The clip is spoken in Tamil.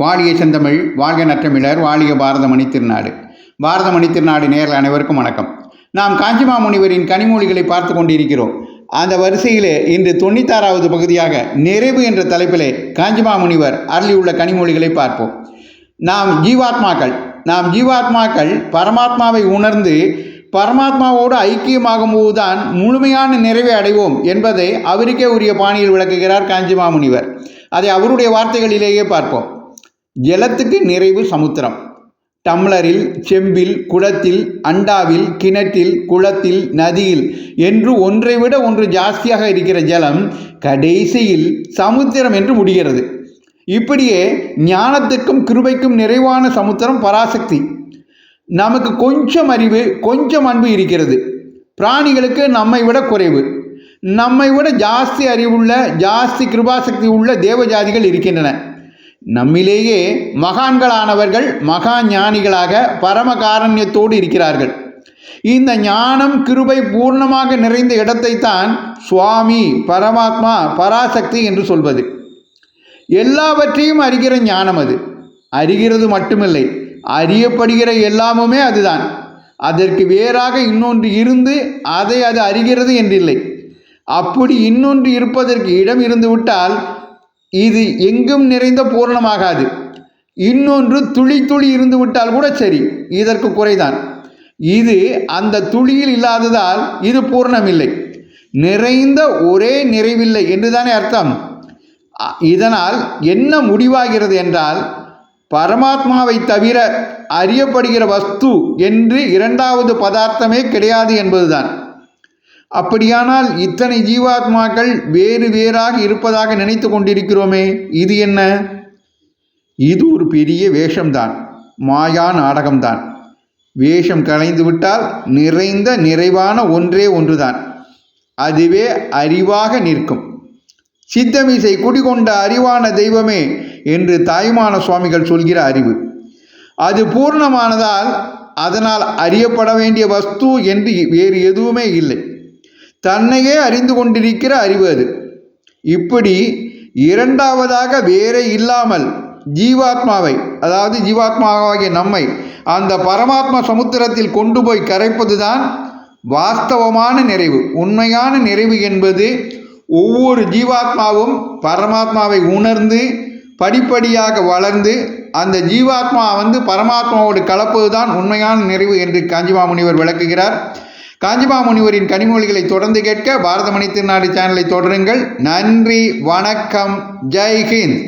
வாழிய செந்தமிழ், வாழ்க நற்றமிழர், வாழிய பாரதமணி திருநாடு. பாரதமணி திருநாடு நேயர்கள் அனைவருக்கும் வணக்கம். நாம் காஞ்சிமா முனிவரின் கனிமொழிகளை பார்த்து கொண்டிருக்கிறோம். அந்த வரிசையிலே இன்று 96வது பகுதியாக நிறைவு என்ற தலைப்பிலே காஞ்சிமா முனிவர் அருளியுள்ள கனிமொழிகளை பார்ப்போம். நாம் ஜீவாத்மாக்கள் பரமாத்மாவை உணர்ந்து பரமாத்மாவோடு ஐக்கியமாகும் போதுதான் முழுமையான நிறைவை அடைவோம் என்பதை அவருக்கே உரிய பாணியில் விளக்குகிறார் காஞ்சிமா முனிவர். அதை அவருடைய வார்த்தைகளிலேயே பார்ப்போம். ஜலத்துக்கு நிறைவு சமுத்திரம். டம்ளரில், செம்பில், குடத்தில், அண்டாவில், கிணற்றில், குளத்தில், நதியில் என்று ஒன்றை விட ஒன்று ஜாஸ்தியாக இருக்கிற ஜலம் கடைசியில் சமுத்திரம் என்று முடிகிறது. இப்படியே ஞானத்துக்கும் கிருபைக்கும் நிறைவான சமுத்திரம் பராசக்தி. நமக்கு கொஞ்சம் அறிவு, கொஞ்சம் அன்பு இருக்கிறது. பிராணிகளுக்கு நம்மை விட குறைவு. நம்மை விட ஜாஸ்தி அறிவுள்ள, ஜாஸ்தி கிருபாசக்தி உள்ள தேவஜாதிகள் இருக்கின்றன. நம்மிலேயே மகான்களானவர்கள் மகா ஞானிகளாக பரம காரண்யத்தோடு இருக்கிறார்கள். இந்த ஞானம் கிருபை பூர்ணமாக நிறைந்த இடத்தை தான் சுவாமி, பரமாத்மா, பராசக்தி என்று சொல்வது. எல்லாவற்றையும் அறிகிற ஞானம் அது. அறிகிறது மட்டுமில்லை, அறியப்படுகிற எல்லாமுமே அதுதான். அதற்கு வேறாக இன்னொன்று இருந்து அதை அது அறிகிறது என்றில்லை. அப்படி இன்னொன்று இருப்பதற்கு இடம் இருந்து விட்டால் இது எங்கும் நிறைந்த பூரணமாகாது. இன்னொன்று துளி துளி இருந்து விட்டால் கூட சரி, இதற்கு குறைதான். இது அந்த துளியில் இல்லாததால் இது பூர்ணமில்லை. நிறைந்த ஒரே நிறைவில்லை என்றுதானே அர்த்தம். இதனால் என்ன முடிவாகிறது என்றால், பரமாத்மாவை தவிர அறியப்படுகிற வஸ்து என்று இரண்டாவது பதார்த்தமே கிடையாது என்பதுதான். அப்படியானால் இத்தனை ஜீவாத்மாக்கள் வேறு வேறாக இருப்பதாக நினைத்து கொண்டிருக்கிறோமே, இது என்ன? இது ஒரு பெரிய வேஷம்தான், மாயா நாடகம்தான். வேஷம் கலைந்து விட்டால் நிறைந்த நிறைவான ஒன்றே ஒன்றுதான். அதுவே அறிவாக நிற்கும். சித்தமிசை குடிகொண்ட அறிவான தெய்வமே என்று தாய்மான சுவாமிகள் சொல்கிற அறிவு அது பூர்ணமானதால் அதனால் அறியப்பட வேண்டிய வஸ்து என்று வேறு எதுவுமே இல்லை. தன்னையே அறிந்து கொண்டிருக்கிற அறிவு அது. இப்படி இரண்டாவதாக வேறே இல்லாமல் ஜீவாத்மாவை, அதாவது ஜீவாத்மாவாகிய நம்மை அந்த பரமாத்மா சமுத்திரத்தில் கொண்டு போய் கரைப்பதுதான் வாஸ்தவமான நிறைவு. உண்மையான நிறைவு என்பது ஒவ்வொரு ஜீவாத்மாவும் பரமாத்மாவை உணர்ந்து படிப்படியாக வளர்ந்து அந்த ஜீவாத்மா பரமாத்மாவோடு கலப்பதுதான் உண்மையான நிறைவு என்று காஞ்சிமா முனிவர் விளக்குகிறார். காஞ்சிமா முனிவரின் கனிமொழிகளை தொடர்ந்து கேட்க பாரதமணி திருநாடு சேனலை தொடருங்கள். நன்றி, வணக்கம், ஜெய் ஹிந்த்.